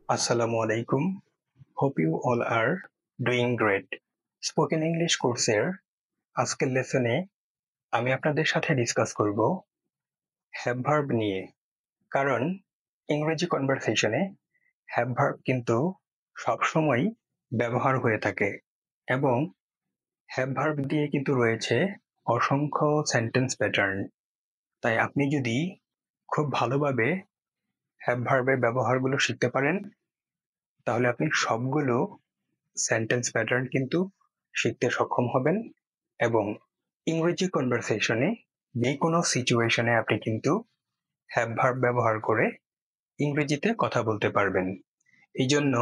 Assalamu alaikum. Hope you all are doing great. Spoken English কোর্সের আজকের লেসনে আমি আপনাদের সাথে ডিসকাস করব হ্যাভ ভার্ব নিয়ে। কারণ ইংরেজি কনভারসেশনে হ্যাভ ভার্ব কিন্তু সবসময় ব্যবহার হয়ে থাকে এবং হ্যাভ ভার্ব দিয়ে কিন্তু রয়েছে অসংখ্য সেন্টেন্স প্যাটার্ন। তাই আপনি যদি খুব ভালোভাবে হ্যাভ ভার্বের ব্যবহারগুলো শিখতে পারেন তাহলে আপনি সবগুলো সেন্টেন্স প্যাটার্ন কিন্তু শিখতে সক্ষম হবেন এবং ইংরেজি কনভারসেশনে যে কোনো সিচুয়েশনে আপনি কিন্তু হ্যাভ ভার্ব ব্যবহার করে ইংরেজিতে কথা বলতে পারবেন। এই জন্য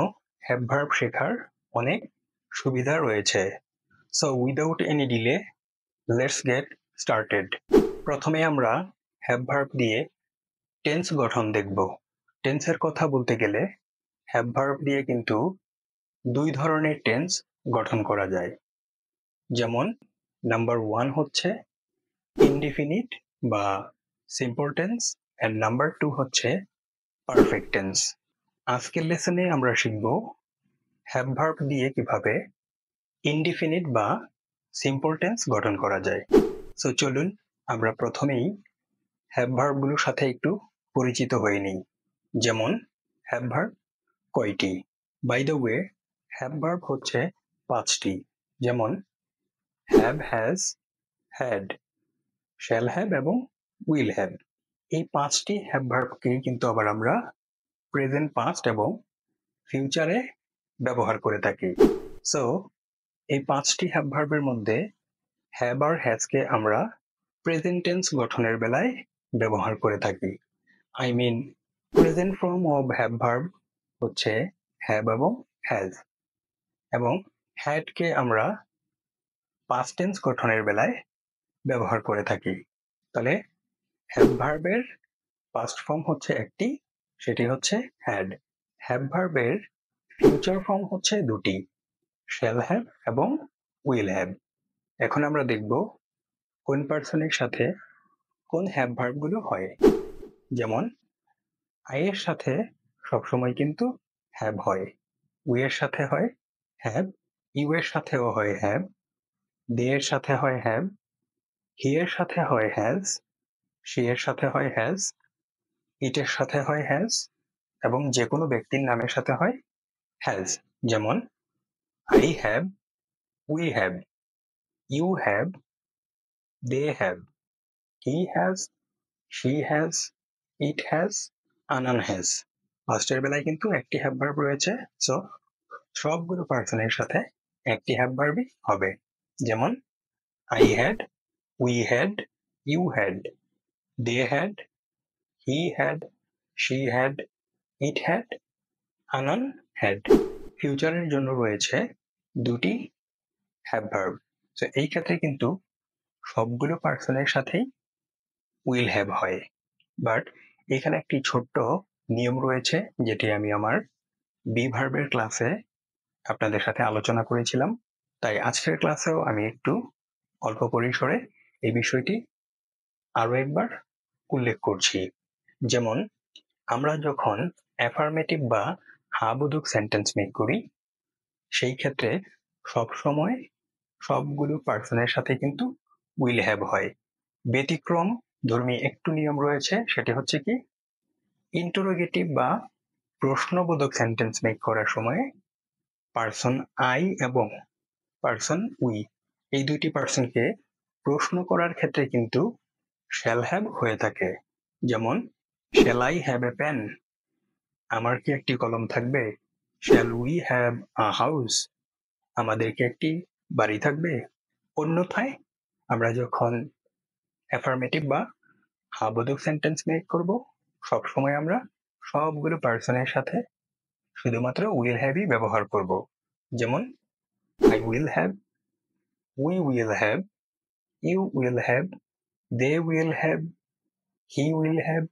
হ্যাভ ভার্ব শেখার অনেক সুবিধা রয়েছে। So without any delay let's get started. প্রথমে আমরা হ্যাভ ভার্ব দিয়ে টেন্স গঠন দেখব। টেন্সের কথা বলতে গেলে হ্যাভ ভার্ব দিয়ে কিন্তু দুই ধরনের টেন্স গঠন করা যায়। যেমন নাম্বার 1 হচ্ছে ইনডিফিনিট বা সিম্পল টেন্স এন্ড নাম্বার 2 হচ্ছে পারফেক্ট টেন্স। আজকের লেসনে আমরা শিখব হ্যাভ ভার্ব দিয়ে কিভাবে ইনডিফিনিট বা সিম্পল টেন্স গঠন করা যায়। সো চলুন আমরা প্রথমেই হ্যাভ ভার্বগুলোর সাথে একটু পরিচিত হয়ে নিই। যেমন হ্যাভ ভার্ব কয়টি? By the way have verb হচ্ছে 5টি। যেমন have, has, had, shall have এবং উইল হ্যাভ। এই 5টি হ্যাভ ভার্বকেই কিন্তু আবার আমরা প্রেজেন্ট, পাস্ট এবং ফিউচারে ব্যবহার করে থাকি। সো এই 5টি হ্যাভ ভার্বের মধ্যে হ্যাভ আর হ্যাজকে আমরা প্রেজেন্ট টেন্স গঠনের বেলায় ব্যবহার করে থাকি। I mean present form of have verb হচ্ছে হ্যাভ এবং হ্যাজ, এবং হ্যাডকে আমরা পাস্ট টেন্স গঠনের বেলায় ব্যবহার করে থাকি। তাহলে হ্যাভ ভার্বের পাস্ট ফর্ম হচ্ছে একটি, সেটি হচ্ছে হ্যাড। হ্যাভ ভার্বের ফিউচার ফর্ম হচ্ছে দুটি, শ্যাল হ্যাভ এবং উইল হ্যাভ। এখন আমরা দেখব কোন পার্সনের সাথে কোন হ্যাভ ভার্বগুলো হয়। যেমন আই এর সাথে সবসময় কিন্তু হ্যাভ হয়, উই এর সাথে হয় হ্যাভ, ইউ এর সাথেও হয় হ্যাভ, দে এর সাথে হয় হ্যাভ, হি এর সাথে হয় হ্যাজ, শি এর সাথে হয় হ্যাজ, ইট এর সাথে হয় হ্যাজ এবং যে কোনো ব্যক্তির নামের সাথে হয় হ্যাজ। যেমন I have, we have, you have, they have, he has, she has, it has, Anan has. ফার্স্টের বেলায় কিন্তু একটি হ্যাভ ভার্ব রয়েছে, সো সবগুলো পার্সনের সাথে একটি হ্যাভ ভার্বই হবে। যেমন I had, we had, you had, they had, he had, she had, it had, আনান হ্যাড। ফিউচারের জন্য রয়েছে দুটি হ্যাভ ভার্ব। তো এই ক্ষেত্রে কিন্তু সবগুলো পার্সনের সাথেই উইল হ্যাভ হয়। বাট এখানে একটি ছোট্ট নিয়ম রয়েছে, যেটি আমি আমার বি ভার্বের ক্লাসে আপনাদের সাথে আলোচনা করেছিলাম। তাই আজকের ক্লাসেও আমি একটু অল্প পরিসরে এই বিষয়টি আরো একবার উল্লেখ করছি। যেমন আমরা যখন অ্যাফার্মেটিভ বা হ্যাঁ-বোধক সেন্টেন্স মেক করি, সেই ক্ষেত্রে সবসময় সবগুলো পার্সনের সাথে কিন্তু উইল হ্যাভ হয়। ব্যতিক্রম ধর্মী একটু নিয়ম রয়েছে, সেটি হচ্ছে কি ইন্টারোগেটিভ বা প্রশ্নবোধক সেন্টেন্স মেক করার সময় পার্সন আই এবং পার্সন উই, এই দুইটি পার্সনকে প্রশ্ন করার ক্ষেত্রে কিন্তু শ্যাল হ্যাভ হয়ে থাকে। যেমন shall I have a pen, আমার কি একটি কলম থাকবে। Shall we have a house, আমাদের কি একটি বাড়ি থাকবে। অন্যথায় আমরা যখন অ্যাফার্মেটিভ বা হ্যাঁ-বোধক সেন্টেন্স মেক করব, সবসময় আমরা সবগুলো পার্সনের সাথে শুধুমাত্র উইল হ্যাভই ব্যবহার করব। যেমন I will have, we will have, you will have, they will have, he will have,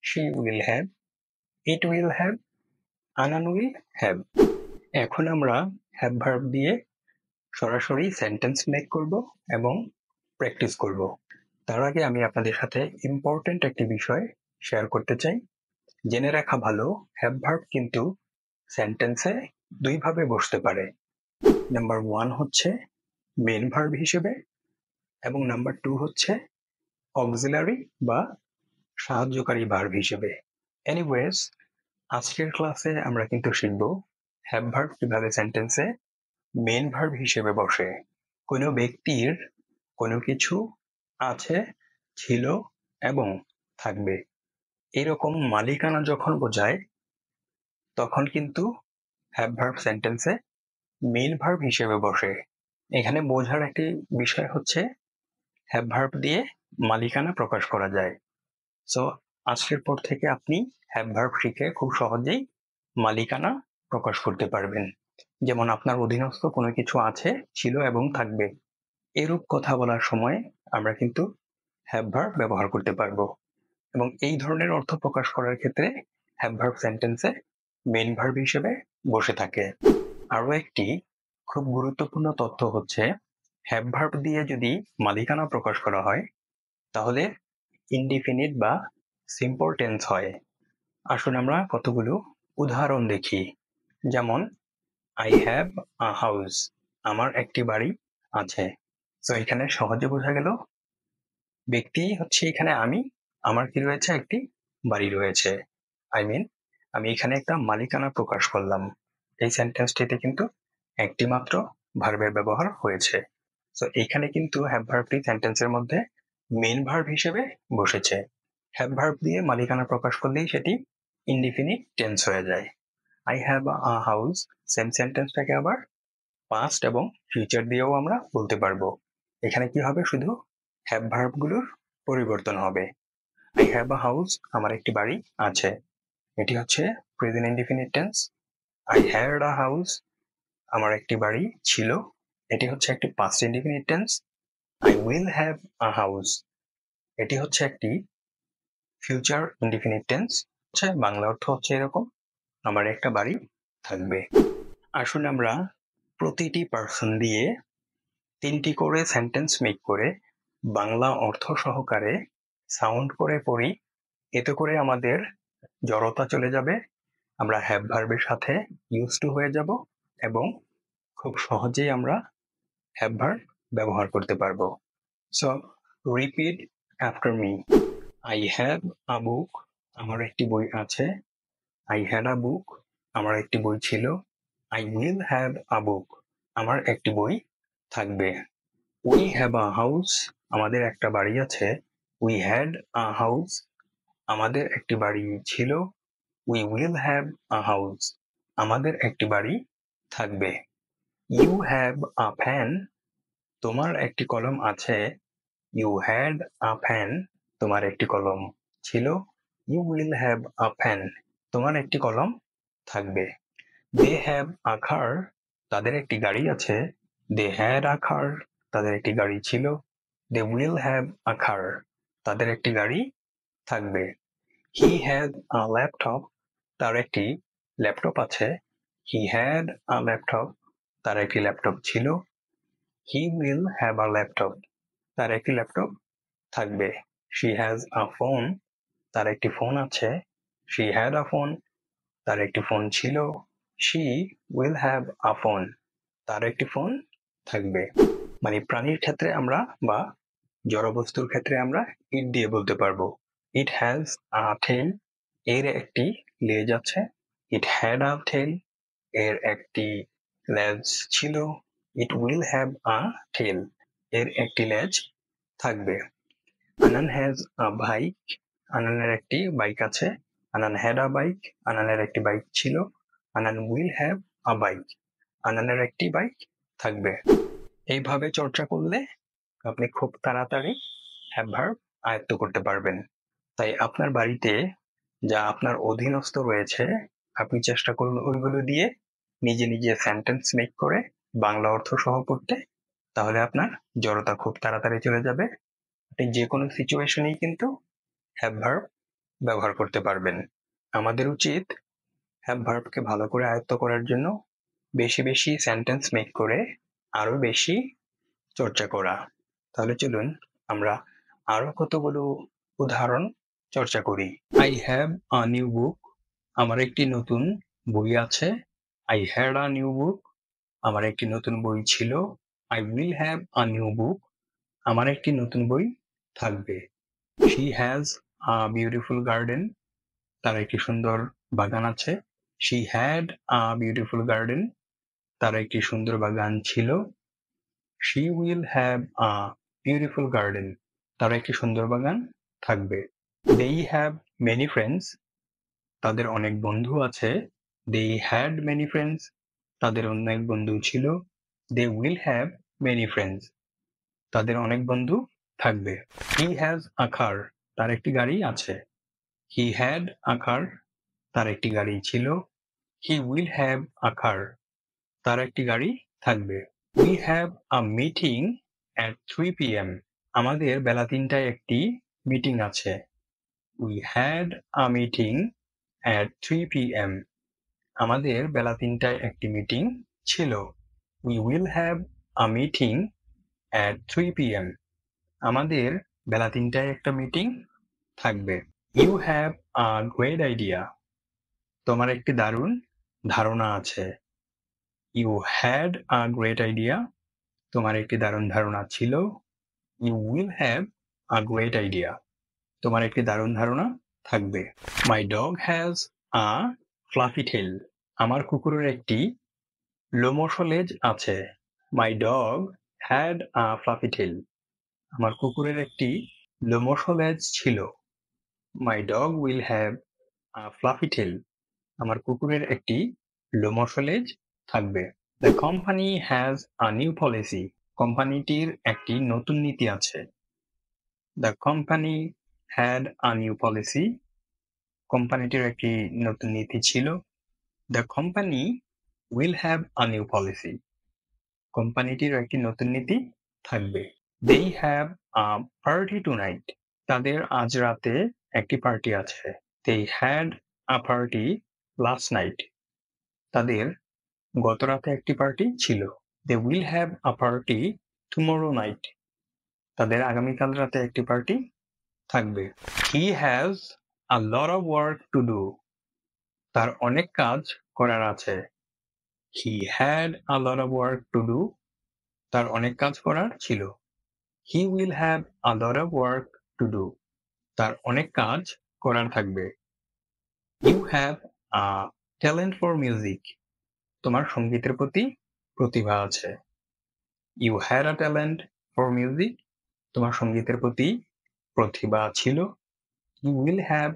she will have, it will have, আনান উইল হ্যাভ। এখন আমরা হ্যাভ ভার্ব দিয়ে সরাসরি সেন্টেন্স মেক করব এবং প্র্যাকটিস করব। তার আগে আমি আপনাদের সাথে ইম্পর্টেন্ট একটি বিষয় শেয়ার করতে চাই। জেনে রাখা ভালো, হ্যাভ ভার্ব কিন্তু সেন্টেন্সে দুইভাবে বসতে পারে। নাম্বার 1 হচ্ছে মেন ভার্ব হিসেবে এবং নাম্বার 2 হচ্ছে অক্সিলারি বা সাহায্যকারী ভার্ব হিসেবে। এনিওয়েজ, আজকের ক্লাসে আমরা কিন্তু শিখব হ্যাভ ভার্ব কিভাবে সেন্টেন্সে মেন ভার্ব হিসেবে বসে। কোনো ব্যক্তির কোনো কিছু আছে, ছিল এবং থাকবে এরকম মালিকানা যখন বোঝায় তখন কিন্তু হ্যাভ ভার্ব সেন্টেন্সে মেন ভার্ব হিসেবে বসে। এখানে বোঝার একটি বিষয় হচ্ছে হ্যাভ ভার্ব দিয়ে মালিকানা প্রকাশ করা যায়। সো আজকের পর থেকে আপনি হ্যাভ ভার্ব শিখে খুব সহজেই মালিকানা প্রকাশ করতে পারবেন। যেমন আপনার অধীনস্থ কোনো কিছু আছে, ছিল এবং থাকবে এরূপ কথা বলার সময় আমরা কিন্তু হ্যাভ ভার্ব ব্যবহার করতে পারবো এবং এই ধরনের অর্থ প্রকাশ করার ক্ষেত্রে হ্যাভ ভার্ব সেন্টেন্সে মেইন ভার্ব হিসেবে বসে থাকে। আরো একটি খুব গুরুত্বপূর্ণ তথ্য হচ্ছে হ্যাভ ভার্ব দিয়ে যদি মালিকানা প্রকাশ করা হয় তাহলে ইনডিফিনিট বা সিম্পল টেন্স হয়। আসুন আমরা কতগুলো উদাহরণ দেখি। যেমন আই হ্যাভ আ হাউস, আমার একটি বাড়ি আছে। তো এখানে সহজে বোঝা গেল ব্যক্তি হচ্ছে এখানে আমি, আমার কি রয়েছে, একটি বাড়ি রয়েছে। আই মিন আমি এখানে একটা মালিকানা প্রকাশ করলাম। এই সেন্টেন্সটিতে কিন্তু একটি মাত্র ভার্বের ব্যবহার হয়েছে। তো এইখানে কিন্তু হ্যাভ ভার্বটি সেন্টেন্সের মধ্যে মেইন ভার্ব হিসেবে বসেছে। হ্যাভ ভার্ব দিয়ে মালিকানা প্রকাশ করলেই সেটি ইনডিফিনিট টেন্স হয়ে যায়। I have a house same সেন্টেন্সটাকে আবার পাস্ট এবং ফিউচার দিয়েও আমরা বলতে পারবো। এখানে কি হবে, শুধু হ্যাভ ভার্বগুলোর পরিবর্তন হবে। আই হ্যাভ আ হাউস, আমার একটি বাড়ি আছে, এটি হচ্ছে present indefinite tense. I had a house, আমার একটি বাড়ি ছিল, এটি হচ্ছে একটি past indefinite tense. I will have a house, এটি হচ্ছে একটি ফিউচার ইনডিফিনিট টেন্স। বাংলা অর্থ হচ্ছে এরকম, আমার একটা বাড়ি থাকবে। আসুন আমরা প্রতিটি পার্সন দিয়ে 3টি করে সেন্টেন্স মেক করে বাংলা অর্থ সহকারে সাউন্ড করে পড়ি। এতে করে আমাদের জড়তা চলে যাবে, আমরা হ্যাভ ভার্বের সাথে ইউজ টু হয়ে যাব এবং খুব সহজেই আমরা হ্যাভ ভার্ব ব্যবহার করতে পারবো। So repeat after me. I have a book, আমার একটি বই আছে। আই হ্যাড আ বুক, আমার একটি বই ছিল। I will have a book, আমার একটি বই থাকবে। উই হ্যাভ আ হাউস, আমাদের একটা বাড়ি আছে। উই হ্যাড আ হাউস, আমাদের একটি বাড়ি ছিল। We will have a house, আমাদের একটি বাড়ি থাকবে। ইউ হ্যাভ আ ফ্যান, তোমার একটি কলম আছে। ইউ হ্যাড আ ফ্যান, তোমার একটি কলম ছিল। You will have a fan, তোমার একটি কলম থাকবে। দে হ্যাভ আ কার, তাদের একটি গাড়ি আছে। দে হ্যাড আ কার, তাদের একটি গাড়ি ছিল। দে উইল হ্যাভ আ কার, তাদের একটি গাড়ি থাকবে। হি হ্যাড আ ল্যাপটপ, তার একটি ল্যাপটপ আছে। হি হ্যাড আ ল্যাপটপ, তার একটি ল্যাপটপ ছিল। He will have a laptop, তার একটি ল্যাপটপ থাকবে। শি হ্যাজ আ ফোন, তার একটি ফোন আছে। শি হ্যাড আ ফোন, তার একটি ফোন ছিল। She will have a phone, তার একটি ফোন থাকবে। মানে প্রাণীর ক্ষেত্রে আমরা বা জড়বস্তুর ক্ষেত্রে আমরা ইট দিয়ে বলতে পারবো। ইট হ্যাজ আ টেল, এর একটি লেজ আছে। ইট হ্যাড আ টেল, এর একটি লেজ ছিল। ইট উইল হ্যাভ আ টেল, এর একটি লেজ থাকবে। আনান হ্যাজ আ বাইক, আনানের একটি বাইক আছে। আনান হ্যাড আ বাইক, আনানের একটি বাইক ছিল। আনান উইল হ্যাভ আ বাইক, আনানের একটি বাইক থাকবে। এইভাবে চর্চা করলে আপনি খুব তাড়াতাড়ি হ্যাভ ভার্ব আয়ত্ত করতে পারবেন। তাই আপনার বাড়িতে যা আপনার অধীনস্থ রয়েছে আপনি চেষ্টা করুন ওইগুলো দিয়ে নিজে নিজে সেন্টেন্স মেক করে বাংলা অর্থ সহ পড়তে, তাহলে আপনার জড়তা খুব তাড়াতাড়ি চলে যাবে। আপনি যে কোনো সিচুয়েশনেই কিন্তু হ্যাভ ভার্ব ব্যবহার করতে পারবেন। আমাদের উচিত হ্যাভ ভার্বকে ভালো করে আয়ত্ত করার জন্য বেশি বেশি সেন্টেন্স মেক করে আরো বেশি চর্চা করা। তাহলে চলুন আমরা আরো কতগুলো উদাহরণ চর্চা করি। I have a new book, আমার একটি নতুন বই আছে। I had a new book. আমার একটি নতুন বই ছিল। I will have a new book. আমার একটি নতুন বই থাকবে। She has a beautiful garden. তার একটি সুন্দর বাগান আছে। She had a beautiful garden. তার একটি সুন্দর বাগান ছিল। She will have a beautiful garden. তার একটি সুন্দর বাগান থাকবে। They have many friends. তাদের অনেক বন্ধু আছে। They had many friends. তাদের অনেক বন্ধু ছিল। They will have many friends. তাদের অনেক বন্ধু থাকবে। He has a car. তার একটি গাড়ি আছে। He had a car. তার একটি গাড়ি ছিল। He will have a car. তার একটি গাড়ি থাকবে। We have a meeting at 3 p.m. আমাদের বেলা 3টায় একটি মিটিং আছে। We had a meeting at 3 p.m. আমাদের বেলা 3টায় একটি মিটিং ছিল। We will have a meeting at 3 p.m. আমাদের বেলা 3টায় একটা মিটিং থাকবে। You have a great idea. তোমার একটি দারুণ ধারণা আছে। You had a great idea. তোমার একটি দারুণ ধারণা ছিল। You will have a great idea. তোমার একটি দারুণ ধারণা থাকবে। My dog has a fluffy tail. আমার কুকুরের একটি লোমশ লেজ আছে। My dog had a fluffy tail. আমার কুকুরের একটি লোমশ লেজ ছিল। My dog will have a fluffy tail. আমার কুকুরের একটি লোমশ লেজ থাকবে। The company has a new policy. কোম্পানিটির একটি নতুন নীতি আছে। The company had a new policy. কোম্পানিটির একটি নতুন নীতি ছিল। The company will have a new policy. কোম্পানিটির একটি নতুন নীতি থাকবে। They have a party tonight. তাদের আজ রাতে একটি পার্টি আছে। They had a party last night. তাদের গত রাতে একটি পার্টি ছিল। They will have a party tomorrow night. তাদের আগামীকাল রাতে একটি পার্টি থাকবে। He has a lot of work to do. তার অনেক কাজ করার আছে। He had a lot of work to do. তার অনেক কাজ করার ছিল। He will have a lot of work to do. তার অনেক কাজ করার থাকবে। You have a talent for music. তোমার সঙ্গীতের প্রতি প্রতিভা আছে। You had a talent for music. তোমার সঙ্গীতের প্রতি প্রতিভা ছিল। You will have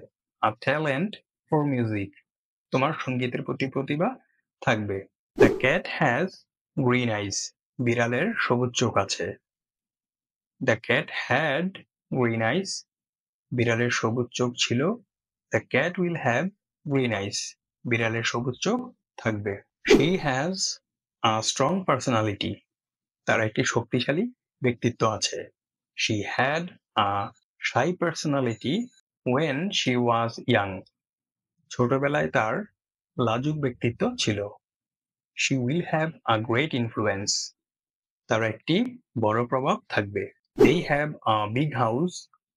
a talent for music. তোমার সঙ্গীতের প্রতি প্রতিভা থাকবে। The cat has green eyes. বিড়ালের সবুজ চোখ আছে। The cat had green eyes. বিড়ালের সবুজ চোখ ছিল। The cat will have green eyes. বিড়ালের সবুজ চোখ থাকবে। She has a strong personality. তার একটি শক্তিশালী ব্যক্তিত্ব আছে। She had a shy personality when she was young. ছোটবেলায় তার লাজুক ব্যক্তিত্ব ছিল। She will have a great influence. তার একটি বড় প্রভাব থাকবে। They have a big house.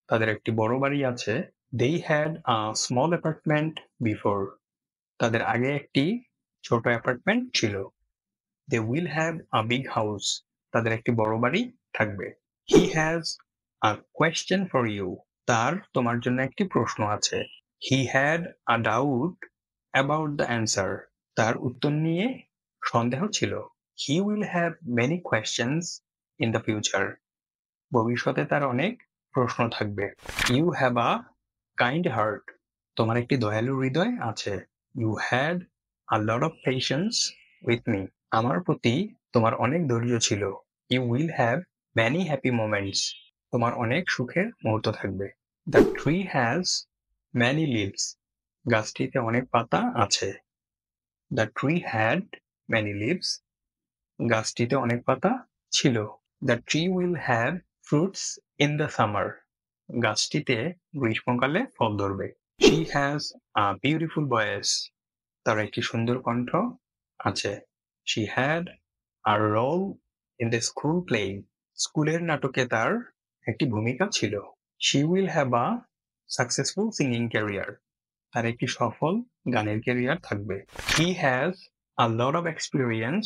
তাদের একটি বড় বাড়ি আছে। They had a small apartment before. তাদের আগে একটি ছোট অ্যাপার্টমেন্ট ছিল। They will have a big house. তাদের একটি বড় বাড়ি থাকবে। He has a question for you. তার তোমার জন্য একটি প্রশ্ন আছে। He had a doubt about the answer. তার উত্তর নিয়ে সন্দেহ ছিল। He will have many questions in the future. ভবিষ্যতে তার অনেক প্রশ্ন থাকবে। You have a kind heart. তোমার একটি দয়ালু হৃদয় আছে। You had a lot of patience with me. আমার প্রতি তোমার অনেক ধৈর্য ছিল। You will have many happy moments. তোমার অনেক সুখের মুহূর্ত থাকবে। The tree has many leaves. গাছটিতে অনেক পাতা আছে। The tree had many leaves. গাছটিতে অনেক পাতা ছিল। The tree will have fruits in the summer. গাছটিতে গ্রীষ্মকালে ফল ধরবে। She has a beautiful voice. তার একটি সুন্দর কণ্ঠ আছে। She had a role in the school play. স্কুলের নাটকে তার একটি ভূমিকা ছিল। She will have a successful singing career. তার একটি সফল গানের ক্যারিয়ার থাকবে। He has a lot of experience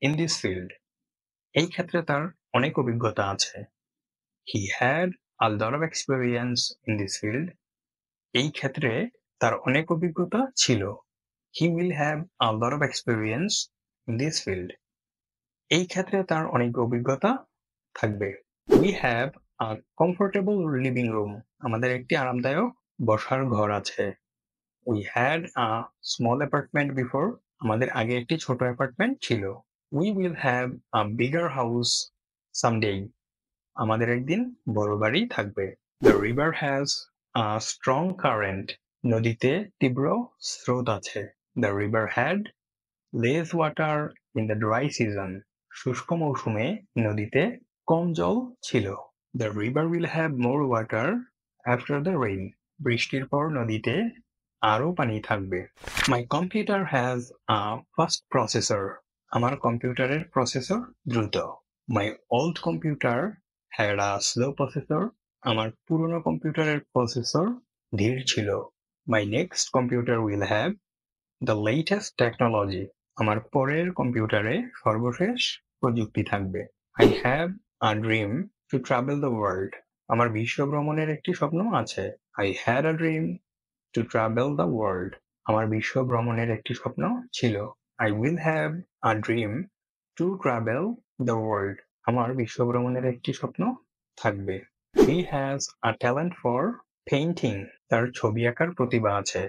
in this field. এই ক্ষেত্রে তার অনেক অভিজ্ঞতা আছে। হি had a lot of experience in this field. এই ক্ষেত্রে তার অনেক অভিজ্ঞতা ছিল। He will have a lot of experience in this field. এই ক্ষেত্রে তার অনেক অভিজ্ঞতা থাকবে। We have a comfortable living room. আমাদের একটি আরামদায়ক বসার ঘর আছে। We had a small apartment before. আমাদের আগে একটি ছোট অ্যাপার্টমেন্ট ছিল। We will have a bigger house someday. আমাদের একদিন বড় বাড়ি থাকবে। The river has a strong current. নদীতে তীব্র স্রোত আছে। The river had less water in the dry season. শুষ্ক মৌসুমে নদীতে কম জল ছিল। The river will have more water after the rain. বৃষ্টির পর নদীতে আরও পানি থাকবে। My computer has a fast processor. আমার কম্পিউটারের প্রসেসর দ্রুত। মাই old computer had a slow processor. আমার পুরনো কম্পিউটারের প্রসেসর ধীর ছিল। My next computer will have the latest technology. আমার পরের কম্পিউটারে সর্বশেষ প্রযুক্তি থাকবে। I have a dream to travel the world. আমার বিশ্ব ভ্রমণের একটি স্বপ্ন আছে। I had a dream to travel the world. আমার বিশ্ব ভ্রমণের একটি স্বপ্ন ছিল। I will have a dream to travel the world. আমার বিশ্ব ভ্রমণের একটি স্বপ্ন থাকবে। He has a talent for painting. তার ছবি আঁকার প্রতিভা আছে।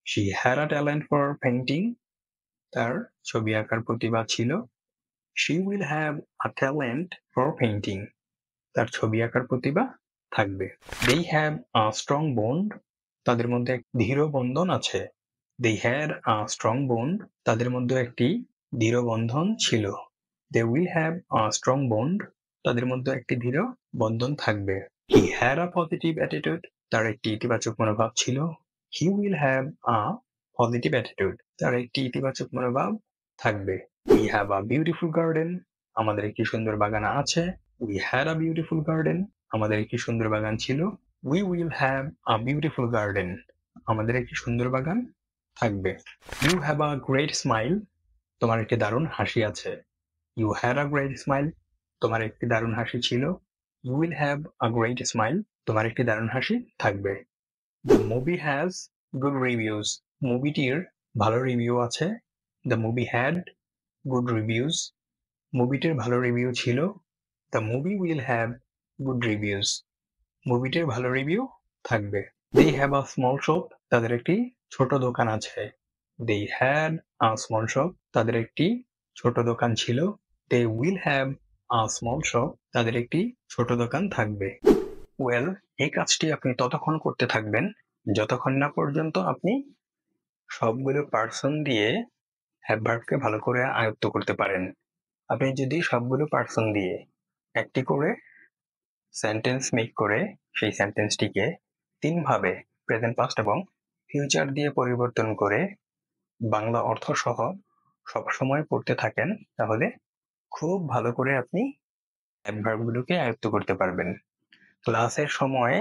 She had a talent for painting. তার ছবি আঁকার প্রতিভা ছিল। She will have a talent for painting. তার ছবি আঁকার প্রতিভা থাকবে। They have a strong bond. তাদের মধ্যে এক দৃঢ় বন্ধন আছে। They had a strong bond. তাদের মধ্যে একটি দৃঢ় বন্ধন ছিল। They will have a strong bond. তাদের মধ্যে একটি দৃঢ় বন্ধন থাকবে। He had a positive attitude. তার একটি ইতিবাচক মনোভাব ছিল। He will have a positive attitude. তার একটি ইতিবাচক মনোভাব থাকবে। We have a beautiful garden. আমাদের একটি সুন্দর বাগান আছে। We had a beautiful garden. আমাদের একটি সুন্দর বাগান ছিল। We will have a beautiful garden. আমাদের একটি সুন্দর বাগান থাকবে। You have a great smile. তোমার একটি দারুণ হাসি আছে। You had a great smile. তোমার একটি দারুণ হাসি ছিল। You will have a great smile. তোমার একটি দারুণ হাসি থাকবে। The movie has good reviews. মুভিটির ভালো রিভিউ আছে। The movie had good reviews. মুভিটির ভালো রিভিউ ছিল। The movie will have good reviews. মুভিটির ভালো রিভিউ থাকবে। They have a small shop. তাদের একটি ছোট দোকান আছে। They had a small shop. তাদের একটি ছোট দোকান ছিল। They will have a small shop. তাদের একটি ছোট দোকান থাকবে। ওয়েল, এই কাজটি আপনি ততক্ষণ করতে থাকবেন যতক্ষণ না পর্যন্ত আপনি সবগুলো পার্সন দিয়ে হ্যাডভার্বকে ভালো করে আয়ত্ত করতে পারেন। আপনি যদি সবগুলো পার্সন দিয়ে একটি করে সেন্টেন্স মেক করে সেই সেন্টেন্সটিকে ৩ ভাবে প্রেজেন্ট পাস্ট এবং ফিউচার দিয়ে পরিবর্তন করে বাংলা অর্থ সহ সবসময় পড়তে থাকেন, তাহলে খুব ভালো করে আপনি অ্যাডভার্বগুলোকে আয়ত্ত করতে পারবেন। ক্লাসের সময়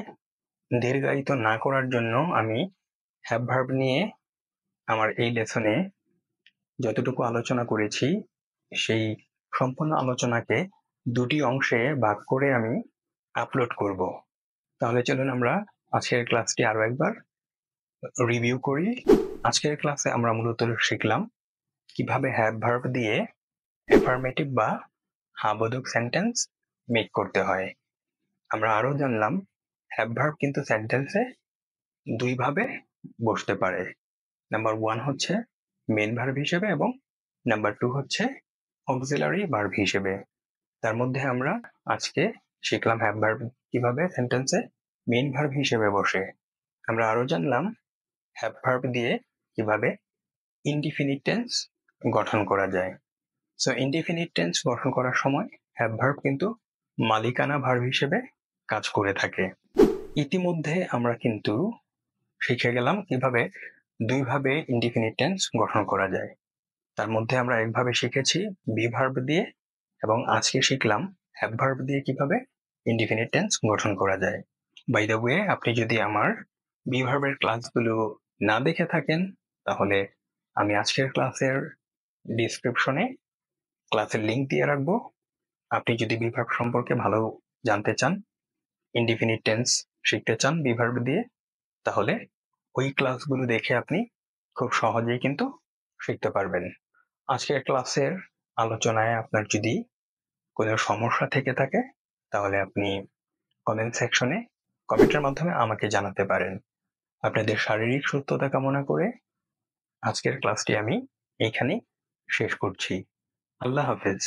দীর্ঘায়িত না করার জন্য আমি হ্যাডভার্ব নিয়ে আমার এই লেসনে যতটুকু আলোচনা করেছি সেই সম্পূর্ণ আলোচনাকে ২টি অংশে ভাগ করে আমি আপলোড করব। তাহলে চলুন আমরা আজকের ক্লাসটি আরো একবার রিভিউ করি। আজকের ক্লাসে আমরা মূলত শিখলাম কিভাবে হ্যাডভার্ব দিয়ে অ্যাফার্মেটিভ বা হ্যাঁ-বোধক সেন্টেন্স মেক করতে হয়। আমরা আরো জানলাম হ্যাডভার্ব কিন্তু সেন্টেন্সে ২ ভাবে বসতে পারে। নাম্বার 1 হচ্ছে মেইন ভার্ব হিসেবে এবং নাম্বার 2 হচ্ছে অক্সিলারি ভার্ব হিসেবে। তার মধ্যে আমরা আজকে শিখলাম হ্যাডভার্ব কিভাবে সেন্টেন্সে মেইন ভার্ব হিসেবে বসে। আমরা আরো জানলাম হ্যাডভার্ব দিয়ে কিভাবে ইনডিফিনিট টেন্স গঠন করা যায়। সো ইনডিফিনিট টেন্স গঠন করার সময় হ্যাডভার্ব কিন্তু মালিকানা ভার্ব হিসেবে কাজ করে থাকে। ইতিমধ্যে আমরা কিন্তু শিখে গেলাম কিভাবে ২ ভাবে ইনডিফিনিট টেন্স গঠন করা যায়। তার মধ্যে আমরা একভাবে শিখেছি বি ভার্ব দিয়ে এবং আজকে শিখলাম হ্যাডভার্ব দিয়ে কিভাবে ইনডিফিনিট টেন্স গঠন করা যায়। বাই দ্য ওয়ে, আপনি যদি আমার বি ভার্বের ক্লাসগুলো না দেখে থাকেন তাহলে আমি আজকের ক্লাসের ডিসক্রিপশনে ক্লাসের লিঙ্ক দিয়ে রাখবো। আপনি যদি বিভার্ব সম্পর্কে ভালো জানতে চান, ইনডিফিনিট টেন্স শিখতে চান বিভার্ব দিয়ে, তাহলে ওই ক্লাসগুলো দেখে আপনি খুব সহজেই কিন্তু শিখতে পারবেন। আজকের ক্লাসের আলোচনায় আপনার যদি কোনো সমস্যা থেকে থাকে তাহলে আপনি কমেন্ট সেকশনে কমেন্টের মাধ্যমে আমাকে জানাতে পারেন। আপনাদের শারীরিক সুস্থতা কামনা করে আজকের ক্লাসটি আমি এইখানেই শেষ করছি। আল্লাহ হাফেজ।